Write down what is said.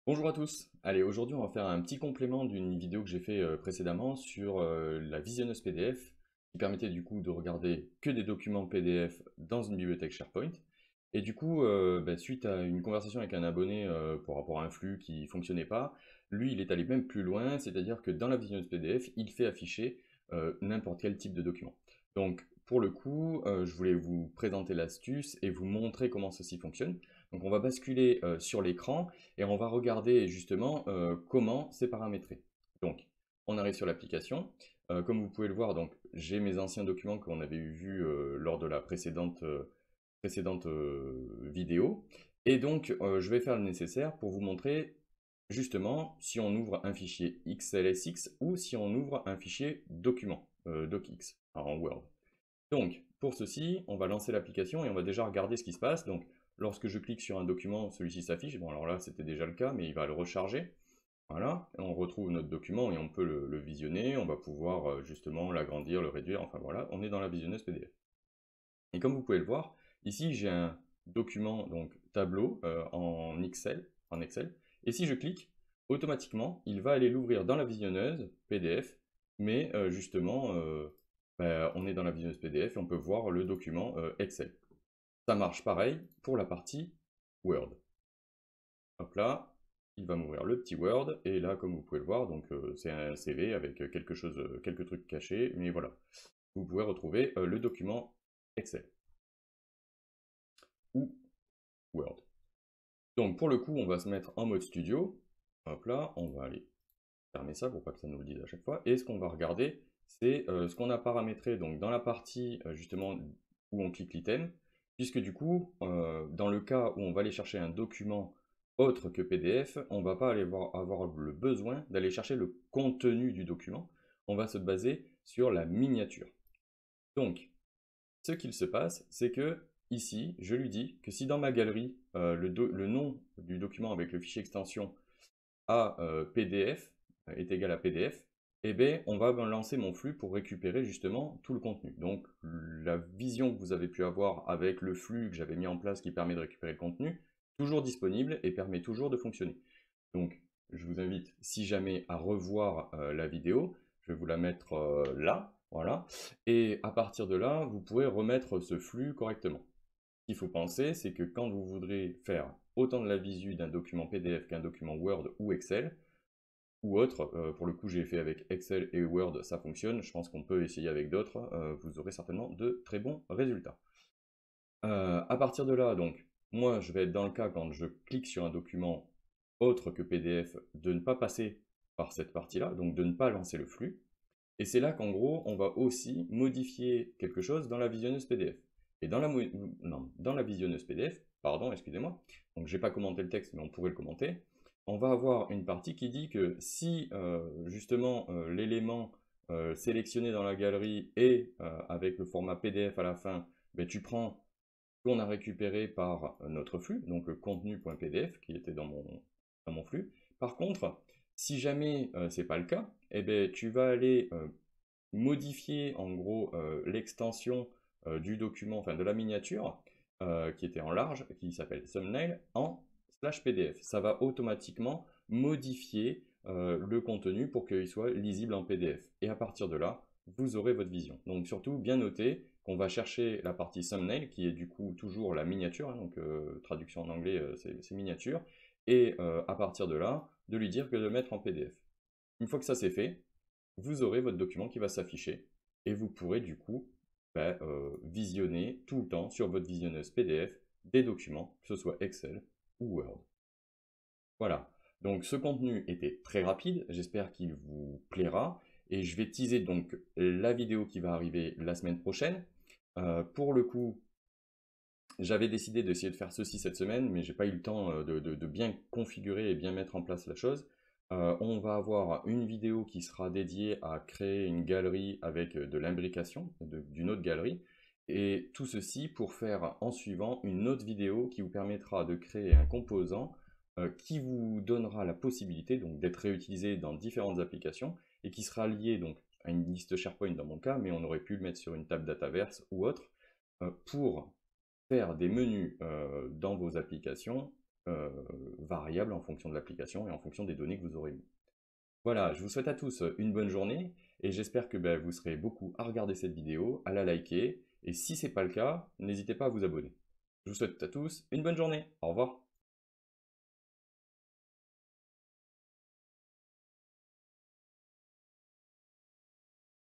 Bonjour à tous. Allez, aujourd'hui on va faire un petit complément d'une vidéo que j'ai fait précédemment sur la visionneuse PDF qui permettait du coup de regarder que des documents PDF dans une bibliothèque SharePoint. Et du coup, suite à une conversation avec un abonné par rapport à un flux qui fonctionnait pas, lui il est allé même plus loin, c'est-à-dire que dans la visionneuse PDF, il fait afficher n'importe quel type de document. Donc pour le coup, je voulais vous présenter l'astuce et vous montrer comment ceci fonctionne. Donc on va basculer sur l'écran et on va regarder justement comment c'est paramétré. Donc, on arrive sur l'application. Comme vous pouvez le voir, donc j'ai mes anciens documents qu'on avait vus lors de la précédente vidéo. Et donc, je vais faire le nécessaire pour vous montrer justement si on ouvre un fichier XLSX ou si on ouvre un fichier document, docx, en Word. Donc, pour ceci, on va lancer l'application et on va déjà regarder ce qui se passe. Donc, lorsque je clique sur un document, celui-ci s'affiche. Bon, alors là, c'était déjà le cas, mais il va le recharger. Voilà, et on retrouve notre document et on peut le visionner. On va pouvoir justement l'agrandir, le réduire. Enfin voilà, on est dans la visionneuse PDF. Et comme vous pouvez le voir, ici, j'ai un document, donc tableau, en Excel. Et si je clique, automatiquement, il va aller l'ouvrir dans la visionneuse PDF, mais justement, on est dans la visionneuse PDF et on peut voir le document Excel. Ça marche pareil pour la partie Word. Hop là, il va m'ouvrir le petit Word, et là, comme vous pouvez le voir, donc c'est un CV avec quelques trucs cachés, mais voilà. Vous pouvez retrouver le document Excel ou Word. Donc pour le coup, on va se mettre en mode studio. Hop là, on va aller fermer ça pour pas que ça nous le dise à chaque fois. Et ce qu'on va regarder, c'est ce qu'on a paramétré donc dans la partie justement où on clique l'item, puisque du coup, dans le cas où on va aller chercher un document autre que PDF, on va pas avoir le besoin d'aller chercher le contenu du document. On va se baser sur la miniature. Donc, ce qu'il se passe, c'est que ici, je lui dis que si dans ma galerie, le nom du document avec le fichier extension à PDF est égal à PDF, eh bien, on va lancer mon flux pour récupérer justement tout le contenu. Donc, la vision que vous avez pu avoir avec le flux que j'avais mis en place qui permet de récupérer le contenu, toujours disponible et permet toujours de fonctionner. Donc, je vous invite, si jamais, à revoir la vidéo. Je vais vous la mettre là, voilà. Et à partir de là, vous pourrez remettre ce flux correctement. Ce qu'il faut penser, c'est que quand vous voudrez faire autant de la visu d'un document PDF qu'un document Word ou Excel, ou autre, pour le coup j'ai fait avec Excel et Word, ça fonctionne, je pense qu'on peut essayer avec d'autres, vous aurez certainement de très bons résultats. À partir de là, donc, moi je vais être dans le cas quand je clique sur un document autre que PDF, de ne pas passer par cette partie-là, donc de ne pas lancer le flux. Et c'est là qu'en gros, on va aussi modifier quelque chose dans la visionneuse PDF. Et dans la visionneuse PDF, pardon, excusez-moi, donc j'ai pas commenté le texte, mais on pourrait le commenter, on va avoir une partie qui dit que si justement l'élément sélectionné dans la galerie est avec le format PDF à la fin, ben, tu prends ce qu'on a récupéré par notre flux, donc le contenu.pdf qui était dans mon flux. Par contre, si jamais c'est pas le cas, eh ben, tu vas aller modifier en gros l'extension du document, enfin de la miniature qui était en large, qui s'appelle thumbnail, en /pdf. Ça va automatiquement modifier le contenu pour qu'il soit lisible en PDF. Et à partir de là, vous aurez votre vision. Donc surtout, bien noter qu'on va chercher la partie thumbnail, qui est du coup toujours la miniature, hein, donc traduction en anglais, c'est miniature, et à partir de là, de lui dire que de le mettre en PDF. Une fois que ça c'est fait, vous aurez votre document qui va s'afficher et vous pourrez du coup visionner tout le temps sur votre visionneuse PDF des documents, que ce soit Excel ou Word. Voilà, donc ce contenu était très rapide, j'espère qu'il vous plaira et je vais teaser donc la vidéo qui va arriver la semaine prochaine. Pour le coup, j'avais décidé d'essayer de faire ceci cette semaine, mais j'ai pas eu le temps de bien configurer et bien mettre en place la chose. On va avoir une vidéo qui sera dédiée à créer une galerie avec de l'imbrication d'une autre galerie. Et tout ceci pour faire en suivant une autre vidéo qui vous permettra de créer un composant qui vous donnera la possibilité donc d'être réutilisé dans différentes applications et qui sera lié donc à une liste SharePoint dans mon cas, mais on aurait pu le mettre sur une table Dataverse ou autre pour faire des menus dans vos applications variable en fonction de l'application et en fonction des données que vous aurez eues. Voilà, je vous souhaite à tous une bonne journée et j'espère que vous serez beaucoup à regarder cette vidéo, à la liker et si ce n'est pas le cas, n'hésitez pas à vous abonner. Je vous souhaite à tous une bonne journée. Au revoir.